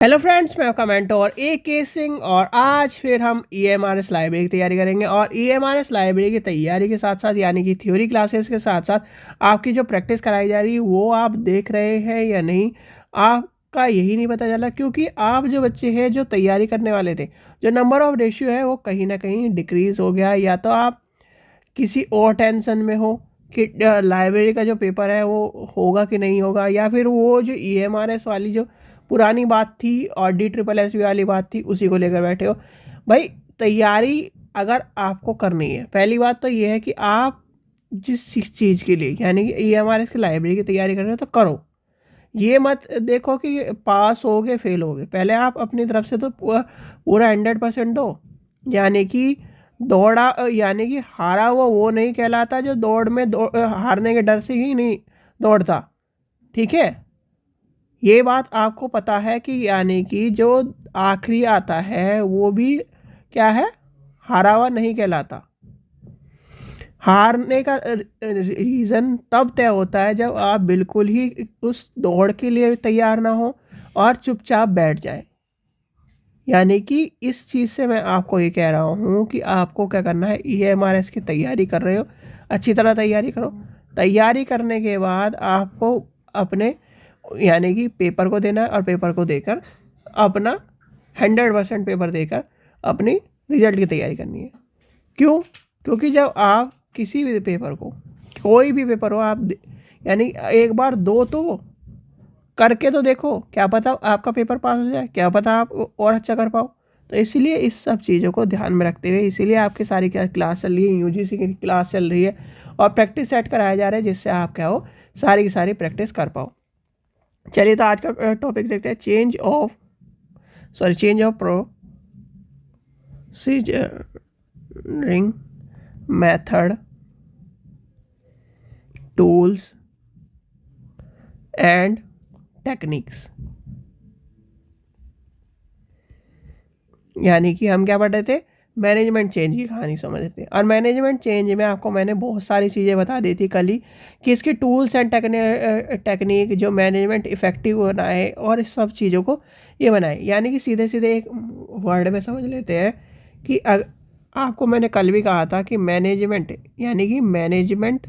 Hello friends, मैं आपका mentor AK Singh और आज फिर हम EMRS लाइब्रेरी की तैयारी करेंगे। और EMRS लाइब्रेरी की तैयारी के साथ साथ यानी कि थ्योरी क्लासेस के साथ साथ आपकी जो प्रैक्टिस कराई जा रही है वो आप देख रहे हैं या नहीं, आपका यही नहीं पता चला। क्योंकि आप जो बच्चे हैं जो तैयारी करने वाले थे, जो नंबर ऑफ रेशियो है वो कहीं ना कहीं डिक्रीज़ हो गया, या तो आप किसी और टेंशन में हो कि लाइब्रेरी का जो पेपर है वो होगा कि नहीं होगा, या फिर वो जो EMRS वाली जो पुरानी बात थी और DSSS वाली बात थी उसी को लेकर बैठे हो। भाई, तैयारी अगर आपको करनी है, पहली बात तो ये है कि आप जिस चीज़ के लिए यानी कि EMRS की लाइब्रेरी की तैयारी कर रहे हो तो करो। ये मत देखो कि पास हो गए फेल हो गए, पहले आप अपनी तरफ से तो पूरा 100% दो। यानी कि दौड़ा यानी कि हारा हुआ वो नहीं कहलाता जो दौड़ में हारने के डर से ही नहीं दौड़ता। ठीक है, ये बात आपको पता है कि यानी कि जो आखिरी आता है वो भी क्या है, हारा हुआ नहीं कहलाता। हारने का रीज़न तब तय होता है जब आप बिल्कुल ही उस दौड़ के लिए तैयार ना हो और चुपचाप बैठ जाए। यानी कि इस चीज़ से मैं आपको ये कह रहा हूँ कि आपको क्या करना है, EMRS की तैयारी कर रहे हो, अच्छी तरह तैयारी करो। तैयारी करने के बाद आपको अपने यानी कि पेपर को देना है और पेपर को देकर अपना 100% पेपर देकर अपनी रिजल्ट की तैयारी करनी है। क्यों? क्योंकि जब आप किसी भी पेपर को, कोई भी पेपर हो, आप यानी एक बार दो तो करके तो देखो, क्या पता आपका पेपर पास हो जाए, क्या पता आप और अच्छा कर पाओ। तो इसलिए इस सब चीज़ों को ध्यान में रखते हुए इसीलिए आपकी सारी क्लास चल रही है, UGC की क्लास चल रही है और प्रैक्टिस सेट कराया जा रहा है जिससे आप क्या हो, सारी की सारी प्रैक्टिस कर पाओ। चलिए, तो आज का टॉपिक देखते हैं, change of proceeding method, tools and techniques. यानी कि हम क्या पढ़ रहे थे, मैनेजमेंट चेंज की कहानी समझ रहे थे। और मैनेजमेंट चेंज में आपको मैंने बहुत सारी चीज़ें बता दी थी कल ही कि इसकी टूल्स एंड टेक्निक जो मैनेजमेंट इफ़ेक्टिव बनाए और इस सब चीज़ों को ये बनाए। यानी कि सीधे सीधे एक वर्ड में समझ लेते हैं कि आपको मैंने कल भी कहा था कि मैनेजमेंट यानी कि मैनेजमेंट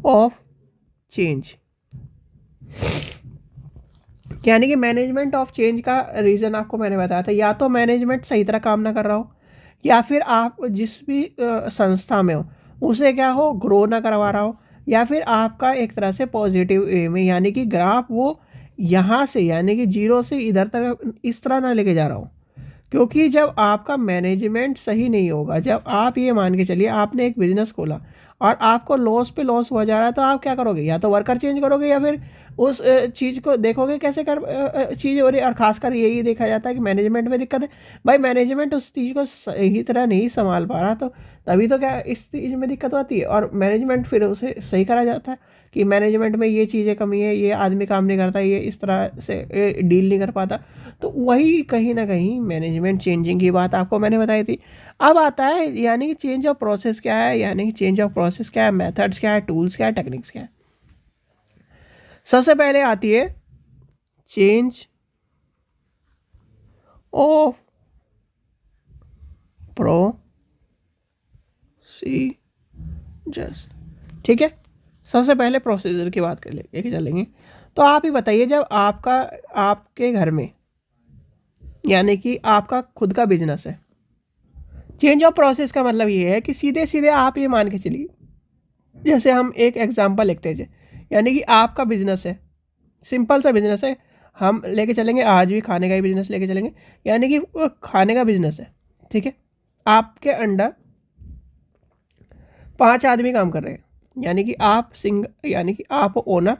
ऑफ चेंज, यानी कि मैनेजमेंट ऑफ चेंज का रीज़न आपको मैंने बताया था, या तो मैनेजमेंट सही तरह काम ना कर रहा हो, या फिर आप जिस भी संस्था में हो उसे क्या हो, ग्रो ना करवा रहा हो, या फिर आपका एक तरह से पॉजिटिव वे में यानी कि ग्राफ वो यहाँ से यानी कि जीरो से इधर तक इस तरह ना लेके जा रहा हो। क्योंकि जब आपका मैनेजमेंट सही नहीं होगा, जब आप ये मान के चलिए आपने एक बिजनेस खोला और आपको लॉस पे लॉस हुआ जा रहा है, तो आप क्या करोगे, या तो वर्कर चेंज करोगे या फिर उस चीज़ को देखोगे कैसे कर चीज़ हो रही है। और ख़ासकर यही देखा जाता है कि मैनेजमेंट में दिक्कत है। भाई, मैनेजमेंट उस चीज़ को सही तरह नहीं संभाल पा रहा, तो तभी तो क्या इस चीज़ में दिक्कत आती है। और मैनेजमेंट फिर उसे सही करा जाता है कि मैनेजमेंट में ये चीज़ें कमी है, ये आदमी काम नहीं करता, ये इस तरह से डील नहीं कर पाता। तो वही कहीं ना कहीं मैनेजमेंट चेंजिंग की बात आपको मैंने बताई थी। अब आता है यानी कि चेंज ऑफ प्रोसेस क्या है, यानी कि चेंज ऑफ प्रोसेस क्या है, मेथड्स क्या है, टूल्स क्या है, टेक्निक्स क्या है। सबसे पहले आती है चेंज ऑफ प्रोसीजर्स। ठीक है, सबसे पहले प्रोसीजर की बात कर लेके चलेंगे। तो आप ही बताइए, जब आपके घर में यानी कि आपका खुद का बिजनेस है, चेंज ऑफ प्रोसेस का मतलब ये है कि सीधे सीधे आप ये मान के चलिए, जैसे हम एक एग्जांपल लिखते हैं, यानी कि आपका बिजनेस है, सिंपल सा बिजनेस है, हम लेके चलेंगे आज भी खाने का ही बिजनेस लेके चलेंगे। यानी कि वो खाने का बिजनेस है। ठीक है, आपके अंडर 5 आदमी काम कर रहे हैं, यानी कि यानी कि आप ओनर।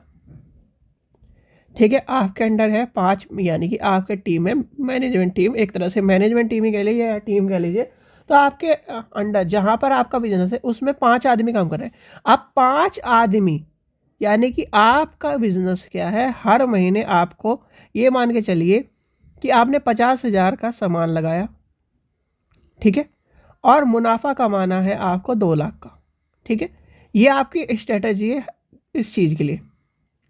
ठीक है, आपके अंडर है 5, यानी कि आपके टीम है मैनेजमेंट टीम, एक तरह से मैनेजमेंट टीम ही कह लीजिए या टीम कह लीजिए। तो आपके अंडर जहाँ पर आपका बिजनेस है उसमें 5 आदमी काम कर रहे हैं। अब 5 आदमी यानी कि आपका बिजनेस क्या है, हर महीने आपको ये मान के चलिए कि आपने 50,000 का सामान लगाया। ठीक है, और मुनाफा कमाना है आपको 2 लाख का। ठीक है, ये आपकी स्ट्रेटजी है इस चीज़ के लिए,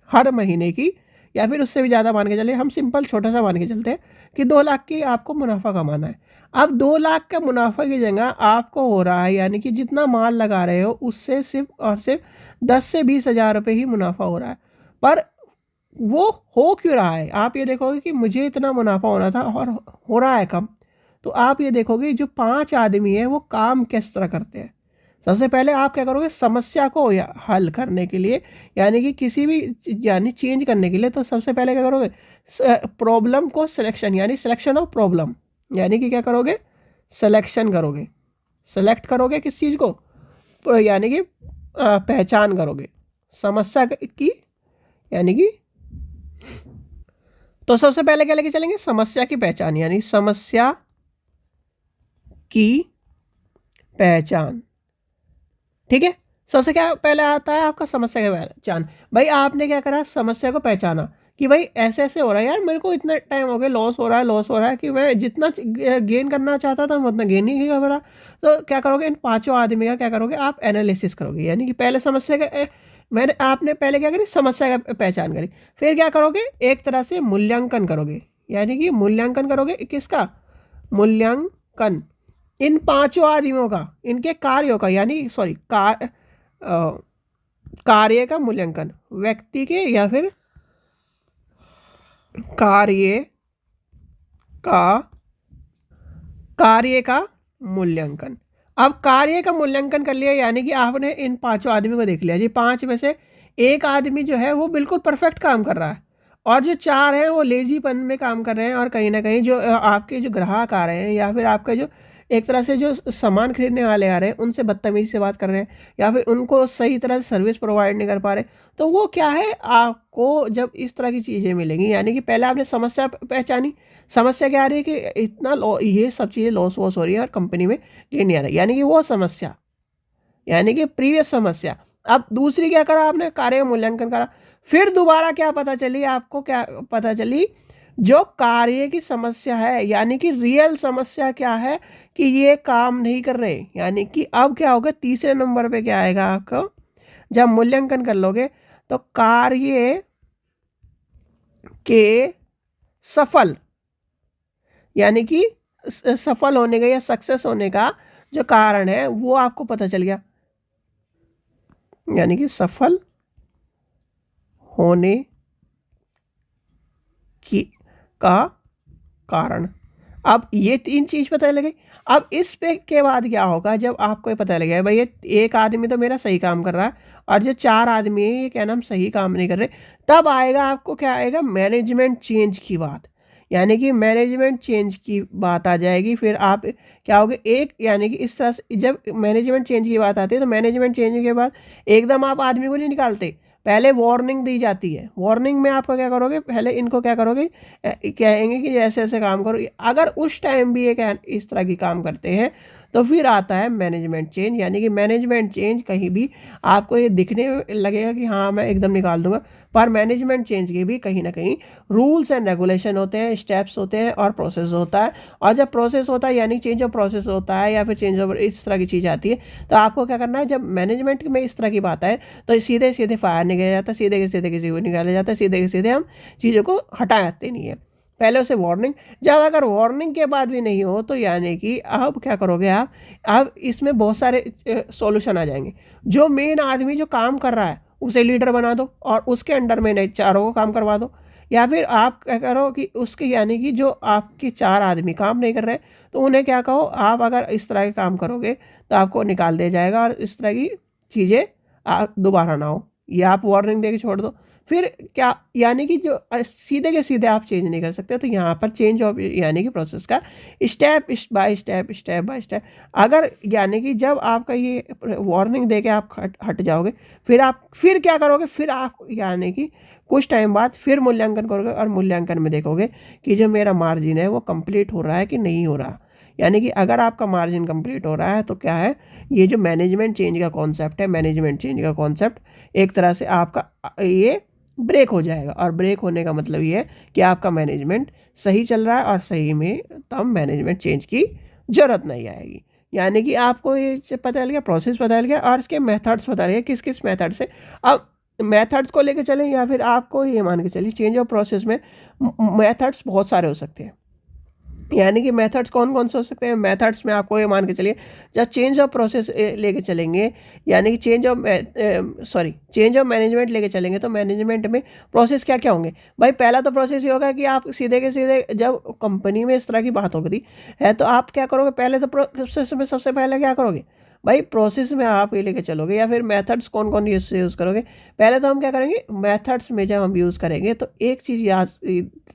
हर महीने की, या फिर उससे भी ज़्यादा मान के चलिए, हम सिंपल छोटा सा मान के चलते हैं कि 2 लाख की आपको मुनाफा कमाना है। अब 2 लाख का मुनाफा की जगह आपको हो रहा है, यानी कि जितना माल लगा रहे हो उससे सिर्फ और सिर्फ 10 से 20 हज़ार रुपये ही मुनाफा हो रहा है। पर वो हो क्यों रहा है? आप ये देखोगे कि मुझे इतना मुनाफा होना था और हो रहा है कम। तो आप ये देखोगे जो 5 आदमी हैं वो काम किस तरह करते हैं। सबसे पहले आप क्या करोगे, समस्या को या हल करने के लिए, यानी कि किसी भी यानी चेंज करने के लिए, तो सबसे पहले क्या करोगे, प्रॉब्लम को सिलेक्शन, यानी सिलेक्शन ऑफ प्रॉब्लम, यानी कि क्या करोगे, सिलेक्शन करोगे, सेलेक्ट करोगे किस चीज़ को, यानी कि पहचान करोगे समस्या की, यानी कि, तो सबसे पहले क्या लेके चलेंगे, समस्या की पहचान, यानी समस्या की पहचान। ठीक है, सबसे क्या पहले आता है आपका, समस्या की पहचान। भाई आपने क्या करा, समस्या को पहचाना कि भाई ऐसे ऐसे हो रहा है यार, मेरे को इतना टाइम हो गया, लॉस हो रहा है कि मैं जितना गेन करना चाहता था मैं उतना गेन नहीं कर रहा। तो क्या करोगे, इन 5 आदमी का क्या करोगे, आप एनालिसिस करोगे, यानी कि पहले समस्या का मैंने आपने पहले क्या करी, समस्या का पहचान करी, फिर क्या करोगे, एक तरह से मूल्यांकन करोगे, यानी कि मूल्यांकन करोगे किसका, मूल्यांकन इन 5 आदमियों का, इनके कार्यों का, यानी सॉरी कार्य का मूल्यांकन, व्यक्ति के या फिर कार्य का, कार्य का मूल्यांकन। अब कार्य का मूल्यांकन कर लिया, यानी कि आपने इन 5 आदमी को देख लिया जी, 5 में से एक आदमी जो है वो बिल्कुल परफेक्ट काम कर रहा है, और जो 4 हैं वो लेजीपन में काम कर रहे हैं, और कहीं ना कहीं जो आपके जो ग्राहक आ रहे हैं, या फिर आपका जो एक तरह से जो सामान खरीदने वाले आ रहे हैं, उनसे बदतमीजी से बात कर रहे हैं, या फिर उनको सही तरह से सर्विस प्रोवाइड नहीं कर पा रहे। तो वो क्या है, आपको जब इस तरह की चीज़ें मिलेंगी, यानी कि पहले आपने समस्या पहचानी, समस्या क्या आ रही है कि इतना ये सब चीज़ें लॉस वॉस हो रही है और कंपनी में गेन नहीं आ रहा है, यानी कि वो समस्या, यानी कि प्रीवियस समस्या। अब दूसरी क्या करा आपने, कार्य मूल्यांकन करा, फिर दोबारा क्या पता चली आपको, क्या पता चली, जो कार्य की समस्या है, यानी कि रियल समस्या क्या है कि ये काम नहीं कर रहे, यानी कि अब क्या होगा, तीसरे नंबर पे क्या आएगा आपको, जब मूल्यांकन कर लोगे तो कार्य के सफल, यानी कि सफल होने का या सक्सेस होने का जो कारण है वो आपको पता चल गया, यानी कि सफल होने की का कारण। अब ये 3 चीज़ पता लगे। अब इस पे के बाद क्या होगा, जब आपको ये पता लगे भाई ये एक आदमी तो मेरा सही काम कर रहा है और जो 4 आदमी है ये क्या नाम सही काम नहीं कर रहे, तब आएगा आपको क्या आएगा, मैनेजमेंट चेंज की बात, यानी कि मैनेजमेंट चेंज की बात आ जाएगी। फिर आप क्या होगे, एक यानी कि इस तरह से जब मैनेजमेंट चेंज की बात आती है तो मैनेजमेंट चेंज के बाद एकदम आप आदमी को नहीं निकालते, पहले वार्निंग दी जाती है। वार्निंग में आपका क्या करोगे, पहले इनको क्या करोगे, कहेंगे कि ऐसे ऐसे काम करो, अगर उस टाइम भी ये इस तरह की काम करते हैं तो फिर आता है मैनेजमेंट चेंज, यानी कि मैनेजमेंट चेंज कहीं भी आपको ये दिखने लगेगा कि हाँ मैं एकदम निकाल दूंगा, पर मैनेजमेंट चेंज के भी कहीं ना कहीं रूल्स एंड रेगुलेशन होते हैं, स्टेप्स होते हैं और प्रोसेस होता है। और जब प्रोसेस होता है यानी चेंज ऑफ प्रोसेस होता है या फिर चेंज ऑफ इस तरह की चीज़ आती है, तो आपको क्या करना है, जब मैनेजमेंट में इस तरह की बात है तो सीधे सीधे फायर निकाला जाता है, सीधे के सीधे किसी को निकाला जाता है, सीधे के सीधे हम चीज़ों को हटाते नहीं है, पहले उसे वार्निंग। जब अगर वार्निंग के बाद भी नहीं हो तो यानी कि अब क्या करोगे आप, अब इसमें बहुत सारे सॉल्यूशन आ जाएंगे। जो मेन आदमी जो काम कर रहा है उसे लीडर बना दो और उसके अंडर में नहीं 4 को काम करवा दो, या फिर आप क्या करो कि उसके यानी कि जो आपके 4 आदमी काम नहीं कर रहे तो उन्हें क्या कहो, आप अगर इस तरह के काम करोगे तो आपको निकाल दिया जाएगा और इस तरह की चीज़ें आप दोबारा ना हो, या आप वार्निंग दे के छोड़ दो। फिर क्या, यानी कि जो सीधे के सीधे आप चेंज नहीं कर सकते, तो यहाँ पर चेंज ऑफ यानी कि प्रोसेस का स्टेप बाय स्टेप, अगर यानी कि जब आपका ये वार्निंग दे के आप हट जाओगे, फिर आप फिर क्या करोगे, फिर आप यानी कि कुछ टाइम बाद फिर मूल्यांकन करोगे और मूल्यांकन में देखोगे कि जो मेरा मार्जिन है वो कंप्लीट हो रहा है कि नहीं हो रहा। यानी कि अगर आपका मार्जिन कंप्लीट हो रहा है तो क्या है, ये जो मैनेजमेंट चेंज का कॉन्सेप्ट है, मैनेजमेंट चेंज का कॉन्सेप्ट एक तरह से आपका ये ब्रेक हो जाएगा। और ब्रेक होने का मतलब ये है कि आपका मैनेजमेंट सही चल रहा है और सही में तब मैनेजमेंट चेंज की ज़रूरत नहीं आएगी। यानी कि आपको ये पता चल गया, प्रोसेस पता चल गया और इसके मेथड्स पता चल गया, किस किस मेथड से। अब मेथड्स को लेके चलें या फिर आपको ये मान के चलिए चेंज ऑफ प्रोसेस में मेथड्स बहुत सारे हो सकते हैं। यानी कि मेथड्स कौन कौन से हो सकते हैं? मेथड्स में आपको ये मान के चलिए जब चेंज ऑफ प्रोसेस लेके चलेंगे, यानी कि चेंज ऑफ मैनेजमेंट लेके चलेंगे, तो मैनेजमेंट में प्रोसेस क्या क्या होंगे भाई? पहला तो प्रोसेस ये होगा कि आप सीधे के सीधे जब कंपनी में इस तरह की बात होगी है तो आप क्या करोगे? पहले तो प्रोसेस में सबसे पहले क्या करोगे भाई? प्रोसेस में आप ये लेके चलोगे या फिर मेथड्स कौन कौन यूज़ करोगे? पहले तो हम क्या करेंगे, मेथड्स में जब हम यूज़ करेंगे तो एक चीज़ याद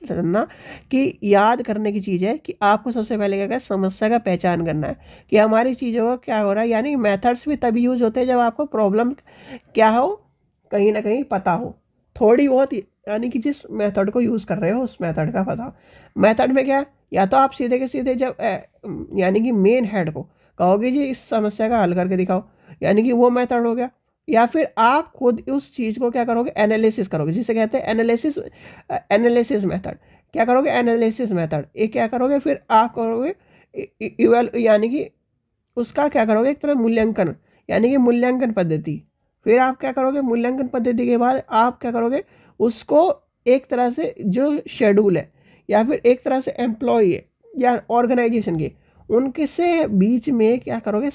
करना कि याद करने की चीज़ है कि आपको सबसे पहले क्या करना है, समस्या का पहचान करना है कि हमारी चीज़ों का क्या हो रहा है। यानी मेथड्स भी तभी यूज़ होते हैं जब आपको प्रॉब्लम क्या हो, कहीं ना कहीं पता हो थोड़ी बहुत, यानी कि जिस मेथड को यूज़ कर रहे हो उस मेथड का पता हो। मेथड में क्या है, या तो आप सीधे के सीधे जब यानी कि मेन हेड को कहोगे जी इस समस्या का हल करके दिखाओ, यानी कि वो मेथड हो गया। या फिर आप खुद उस चीज़ को क्या करोगे, एनालिसिस करोगे, जिसे कहते हैं एनालिसिस मेथड। क्या करोगे? Analysis method. एक क्या करोगे, फिर आप करोगे यानी कि उसका क्या करोगे, एक तरह मूल्यांकन, यानी कि मूल्यांकन पद्धति। फिर आप क्या करोगे, मूल्यांकन पद्धति के बाद आप क्या करोगे, उसको एक तरह से जो शेड्यूल है या फिर एक तरह से एम्प्लॉय है या ऑर्गेनाइजेशन के उनके से बीच में क्या करोगे,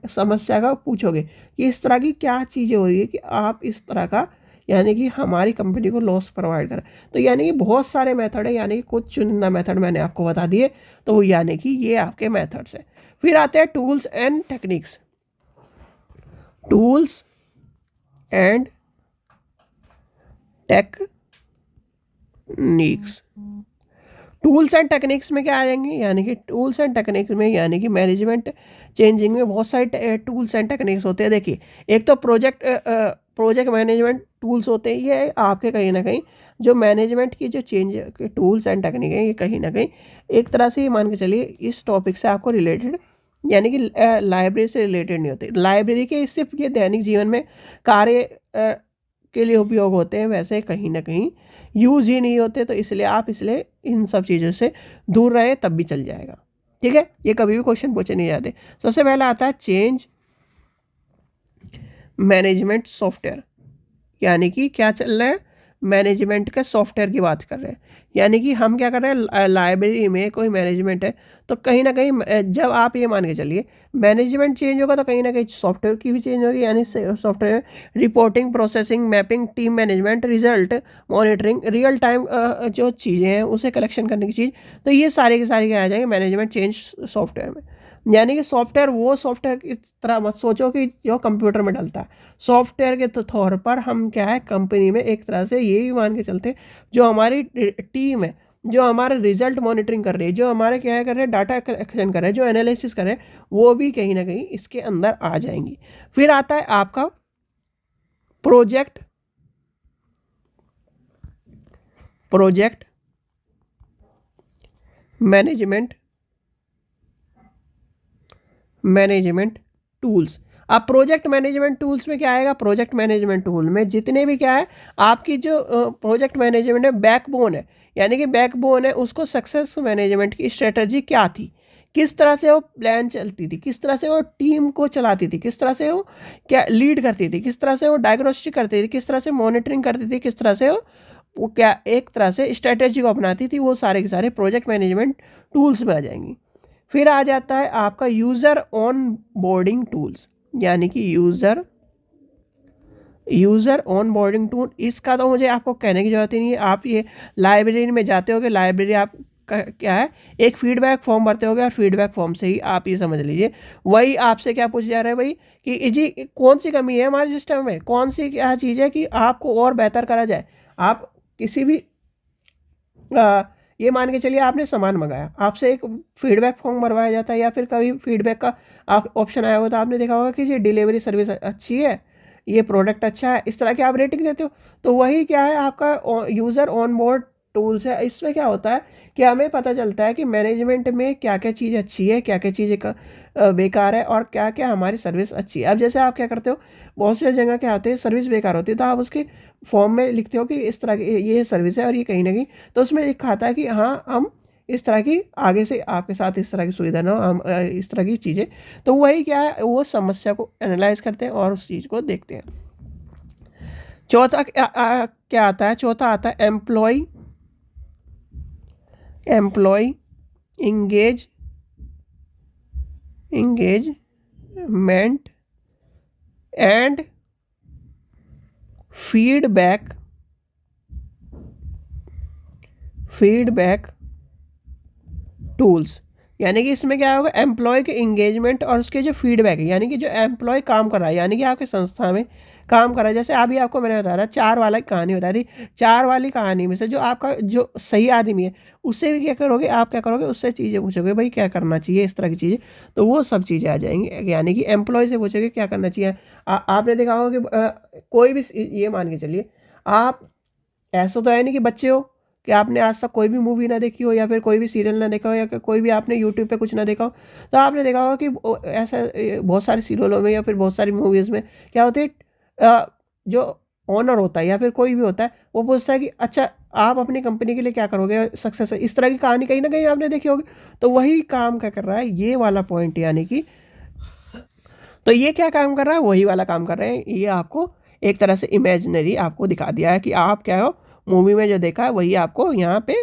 समस्या का पूछोगे कि इस तरह की क्या चीज़ें हो रही है कि आप इस तरह का, यानी कि हमारी कंपनी को लॉस प्रोवाइड करें। तो यानी कि बहुत सारे मेथड है, यानी कि कुछ चुनिंदा मेथड मैंने आपको बता दिए, तो वो यानी कि ये आपके मेथड्स हैं। फिर आते हैं tools and techniques. Tools and techniques. Tools and techniques में क्या आ जाएंगे, यानी कि टूल्स एंड टेक्निक्स में यानी कि मैनेजमेंट चेंजिंग में बहुत सारे टूल्स एंड टेक्निक्स होते हैं। देखिए, एक तो प्रोजेक्ट मैनेजमेंट टूल्स होते हैं, ये आपके कहीं ना कहीं जो मैनेजमेंट की जो चेंज के टूल्स एंड टेक्निक है, ये कहीं ना कहीं एक तरह से मान के चलिए इस टॉपिक से आपको रिलेटेड, यानी कि लाइब्रेरी से रिलेटेड नहीं होते। लाइब्रेरी के सिर्फ ये दैनिक जीवन में कार्य के लिए उपयोग होते हैं, वैसे कहीं ना कहीं यूज़ ही नहीं होते, तो इसलिए इन सब चीज़ों से दूर रहे तब भी चल जाएगा। ठीक है, ये कभी भी क्वेश्चन पूछे नहीं जाते। सबसे पहला आता है चेंज मैनेजमेंट सॉफ्टवेयर, यानी कि क्या चल रहा है, मैनेजमेंट के सॉफ्टवेयर की बात कर रहे हैं। यानी कि हम क्या कर रहे हैं, लाइब्रेरी में कोई मैनेजमेंट है तो कहीं ना कहीं जब आप ये मान के चलिए मैनेजमेंट चेंज होगा तो कहीं ना कहीं सॉफ्टवेयर की भी चेंज होगी। यानी software reporting, processing, mapping, team management, result monitoring, real time जो चीज़ें हैं उसे कलेक्शन करने की चीज़, तो ये सारे के सारे क्या आ जाएंगे मैनेजमेंट चेंज सॉफ्टवेयर में। यानी कि सॉफ्टवेयर, वो सॉफ्टवेयर की तरह मत सोचो कि जो कंप्यूटर में डलता है। सॉफ्टवेयर के तौर पर हम क्या है, कंपनी में एक तरह से ये भी मान के चलते हैं जो हमारी टीम है, जो हमारा रिजल्ट मॉनिटरिंग कर रही है, जो हमारे क्या कर रहे हैं, डाटा कलेक्शन कर रहे हैं, जो एनालिसिस कर रहे हैं, वो भी कहीं ना कहीं इसके अंदर आ जाएंगी। फिर आता है आपका प्रोजेक्ट मैनेजमेंट टूल्स। अब प्रोजेक्ट मैनेजमेंट टूल्स में क्या आएगा, प्रोजेक्ट मैनेजमेंट टूल में जितने भी क्या है आपकी जो प्रोजेक्ट मैनेजमेंट है, बैकबोन है, यानी कि बैकबोन है, उसको सक्सेस मैनेजमेंट की स्ट्रेटजी क्या थी, किस तरह से वो प्लान चलती थी, किस तरह से वो टीम को चलाती थी, किस तरह से वो क्या लीड करती थी, किस तरह से वो डायग्नोस्टिक करती थी, किस तरह से मॉनिटरिंग करती थी, किस तरह से वो क्या एक तरह से स्ट्रेटजी को अपनाती थी, वो सारे के सारे प्रोजेक्ट मैनेजमेंट टूल्स में आ जाएंगी। फिर आ जाता है आपका यूज़र ऑन बोर्डिंग टूल्स, यानी कि यूज़र ऑन बोर्डिंग टूल। इसका तो मुझे आपको कहने की ज़रूरत ही नहीं है, आप ये लाइब्रेरी में जाते होगे, लाइब्रेरी आप क्या है, एक फीडबैक फॉर्म भरते होगे और फीडबैक फॉर्म से ही आप ये समझ लीजिए वही आपसे क्या पूछा जा रहा है भाई कि जी कौन सी कमी है हमारे सिस्टम में, कौन सी क्या चीज़ है कि आपको और बेहतर करा जाए। आप किसी भी ये मान के चलिए आपने सामान मंगाया, आपसे एक फीडबैक फॉर्म भरवाया जाता है, या फिर कभी फीडबैक का आप ऑप्शन आया हो तो आपने देखा होगा कि ये डिलीवरी सर्विस अच्छी है, ये प्रोडक्ट अच्छा है, इस तरह की आप रेटिंग देते हो। तो वही क्या है आपका यूज़र ऑन बोर्ड टूल्स है। इसमें क्या होता है कि हमें पता चलता है कि मैनेजमेंट में क्या क्या चीज़ अच्छी है, क्या क्या चीज़ें बेकार है, और क्या क्या हमारी सर्विस अच्छी है। अब जैसे आप क्या करते हो, बहुत सी जगह क्या होते हैं सर्विस बेकार होती है, तो आप उसके फॉर्म में लिखते हो कि इस तरह की ये सर्विस है और ये कहीं ना कहीं, तो उसमें लिखा आता है कि हाँ हम इस तरह की आगे से आपके साथ इस तरह की सुविधा ना हो, हम इस तरह की चीज़ें। तो वही क्या है, वो समस्या को एनालाइज करते हैं और उस चीज़ को देखते हैं। चौथा क्या आता है? चौथा आता है employee engagement and feedback tools. यानी कि इसमें क्या होगा? एम्प्लॉय के इंगेजमेंट और उसके जो फीडबैक है, यानी कि जो एम्प्लॉय काम कर रहा है, यानी कि आपके संस्था में काम कर रहा है। जैसे अभी आपको मैंने बताया था 4 वाला कहानी बताई थी, 4 वाली कहानी में से जो आपका जो सही आदमी है उससे भी क्या करोगे? आप क्या करोगे? उससे चीज़ें पूछोगे, भाई क्या करना चाहिए, इस तरह की चीज़ें, तो वो सब चीज़ें आ जाएंगी। यानी कि एम्प्लॉय से पूछोगे क्या करना चाहिए। आपने देखा होगा कि कोई भी, ये मान के चलिए आप, ऐसा तो है नहीं कि बच्चे हो कि आपने आज तक कोई भी मूवी ना देखी हो या फिर कोई भी सीरियल ना देखा हो या कोई भी आपने यूट्यूब पे कुछ ना देखा हो। तो आपने देखा होगा कि ऐसा बहुत सारे सीरियलों में या फिर बहुत सारी मूवीज़ में क्या होती है, जो ओनर होता है या फिर कोई भी होता है वो पूछता है कि अच्छा आप अपनी कंपनी के लिए क्या करोगे सक्सेस है, इस तरह की कहानी कहीं ना कहीं आपने देखी होगी। तो वही काम क्या कर रहा है, ये वाला पॉइंट, यानी कि तो ये क्या काम कर रहा है? वही वाला काम कर रहे हैं। ये आपको एक तरह से इमेजिनरी आपको दिखा दिया है कि आप क्या हो, मूवी में जो देखा है वही आपको यहाँ पे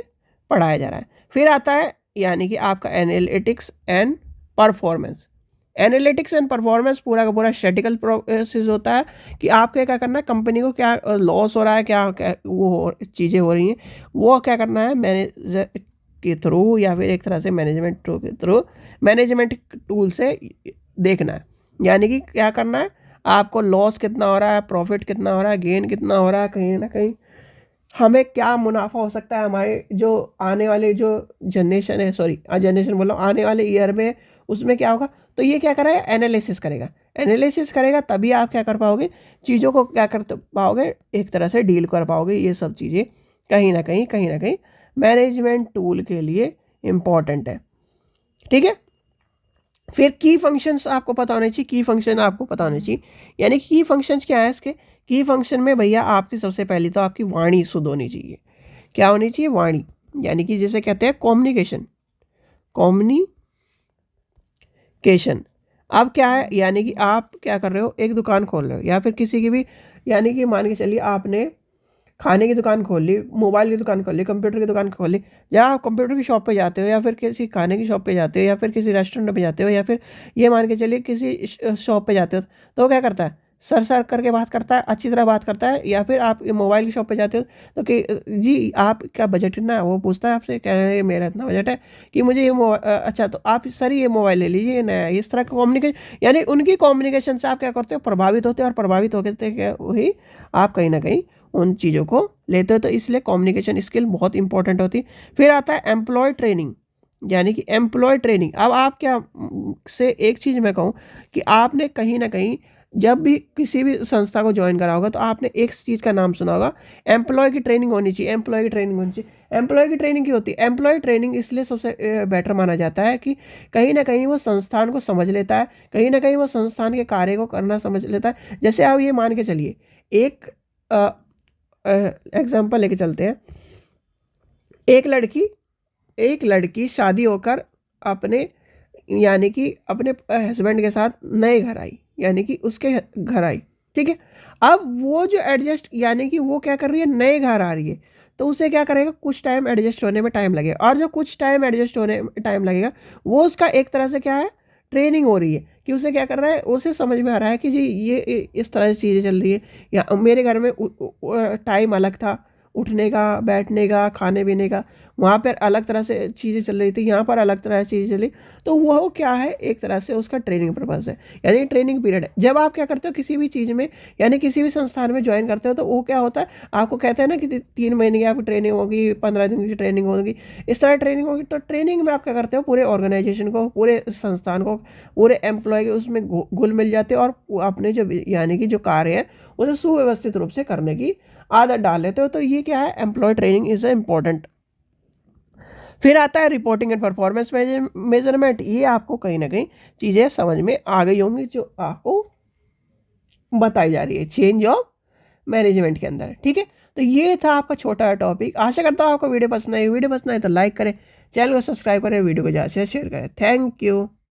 पढ़ाया जा रहा है। फिर आता है यानी कि आपका analytics and performance. Analytics and performance पूरा का पूरा स्टैटिकल प्रोसेस होता है कि आपको क्या करना है, कंपनी को क्या लॉस हो रहा है, क्या वो चीज़ें हो रही हैं, वो क्या करना है मैनेजर के थ्रू या फिर एक तरह से मैनेजमेंट के थ्रू, मैनेजमेंट टूल से देखना है। यानी कि क्या करना है, आपको लॉस कितना हो रहा है, प्रॉफिट कितना हो रहा है, गेन कितना हो रहा है, कहीं ना कहीं हमें क्या मुनाफा हो सकता है, हमारे जो आने वाले जो जनरेशन है, सॉरी जनरेशन बोला, आने वाले ईयर में उसमें क्या होगा। तो ये क्या करेगा? एनालिसिस करेगा तभी आप क्या कर पाओगे, चीज़ों को क्या कर पाओगे, एक तरह से डील कर पाओगे। ये सब चीज़ें कहीं ना कहीं मैनेजमेंट टूल के लिए इम्पॉर्टेंट है। ठीक है। फिर की फंक्शंस आपको पता होने चाहिए, की फंक्शन आपको पता होने चाहिए। यानी कि की फंक्शंस क्या है इसके? की फंक्शन में भैया आपकी सबसे पहली तो आपकी वाणी शुद्ध होनी चाहिए। क्या होनी चाहिए? वाणी। यानी कि जिसे कहते हैं कम्युनिकेशन। अब क्या है, यानी कि आप क्या कर रहे हो, एक दुकान खोल रहे हो या फिर किसी की भी, यानी कि मान के चलिए आपने खाने की दुकान खोल ली, मोबाइल की दुकान खोल ली, कंप्यूटर की दुकान खोल ली। जहाँ आप कंप्यूटर की शॉप पे जाते हो या फिर किसी खाने की शॉप पे जाते हो या फिर किसी रेस्टोरेंट पे जाते हो या फिर ये मान के चलिए किसी शॉप पे जाते हो, तो क्या करता है, सर करके बात करता है, अच्छी तरह बात करता है। या फिर आप मोबाइल की शॉप पे जाते हो तो कि जी आप क्या बजट इतना है, वो पूछता है आपसे, क्या है मेरा इतना बजट है कि मुझे ये अच्छा तो आप सर ये मोबाइल ले लीजिए, ये नया है। इस तरह का कम्युनिकेशन, यानी उनकी कम्युनिकेशन से आप क्या करते हो, प्रभावित होते हो, और प्रभावित होते क्या वही आप कहीं ना कहीं उन चीज़ों को लेते हो। तो इसलिए कम्युनिकेशन स्किल बहुत इंपॉर्टेंट होती है। फिर आता है एम्प्लॉय ट्रेनिंग। यानी कि एम्प्लॉय ट्रेनिंग, अब आप क्या से एक चीज़ मैं कहूँ कि आपने कहीं ना कहीं जब भी किसी भी संस्था को ज्वाइन करा होगा तो आपने एक चीज़ का नाम सुना होगा, एम्प्लॉय की ट्रेनिंग होनी चाहिए। एम्प्लॉय की ट्रेनिंग होनी चाहिए। एम्प्लॉय की ट्रेनिंग की होती है, एम्प्लॉय ट्रेनिंग इसलिए सबसे बेटर माना जाता है कि कहीं ना कहीं वो संस्थान को समझ लेता है, कहीं ना कहीं वो संस्थान के कार्य को करना समझ लेता है। जैसे आप ये मान के चलिए, एक एग्जाम्पल लेके चलते हैं। एक लड़की शादी होकर अपने, यानी कि अपने हस्बैंड के साथ नए घर आई, यानी कि उसके घर आई। ठीक है। अब वो जो एडजस्ट, यानी कि वो क्या कर रही है, नए घर आ रही है, तो उसे क्या करेगा, कुछ टाइम एडजस्ट होने में टाइम लगेगा। और जो कुछ टाइम एडजस्ट होने में टाइम लगेगा वो उसका एक तरह से क्या है, ट्रेनिंग हो रही है कि उसे क्या कर रहा है, उसे समझ में आ रहा है कि जी ये इस तरह से चीज़ें चल रही है। या मेरे घर में टाइम अलग था, उठने का, बैठने का, खाने पीने का, वहाँ पर अलग तरह से चीज़ें चल रही थी, यहाँ पर अलग तरह से चीज़ें चली। तो वो क्या है, एक तरह से उसका ट्रेनिंग पर्पज़ है, यानी ट्रेनिंग पीरियड है। जब आप क्या करते हो किसी भी चीज़ में, यानी किसी भी संस्थान में ज्वाइन करते हो, तो वो क्या होता है, आपको कहते हैं ना कि 3 महीने की आपकी ट्रेनिंग होगी, 15 दिन की ट्रेनिंग होगी, इस तरह ट्रेनिंग होगी। तो ट्रेनिंग में आप क्या करते हो, पूरे ऑर्गेनाइजेशन को, पूरे संस्थान को, पूरे एम्प्लॉय को उसमें घुल मिल जाते हो और अपने जो यानी कि जो कार्य है उसे सुव्यवस्थित रूप से करने की आदत डाल लेते हो। तो ये क्या है, एम्प्लॉय ट्रेनिंग इज इम्पॉर्टेंट। फिर आता है रिपोर्टिंग एंड परफॉर्मेंस मेजरमेंट। ये आपको कहीं ना कहीं चीज़ें समझ में आ गई होंगी जो आपको बताई जा रही है चेंज ऑफ मैनेजमेंट के अंदर। ठीक है। तो ये था आपका छोटा टॉपिक। आशा करता हूँ आपको वीडियो पसंद आई। वीडियो पसंद आए तो लाइक करें, चैनल को सब्सक्राइब करें, वीडियो को ज़्यादा से शेयर करें। Thank you.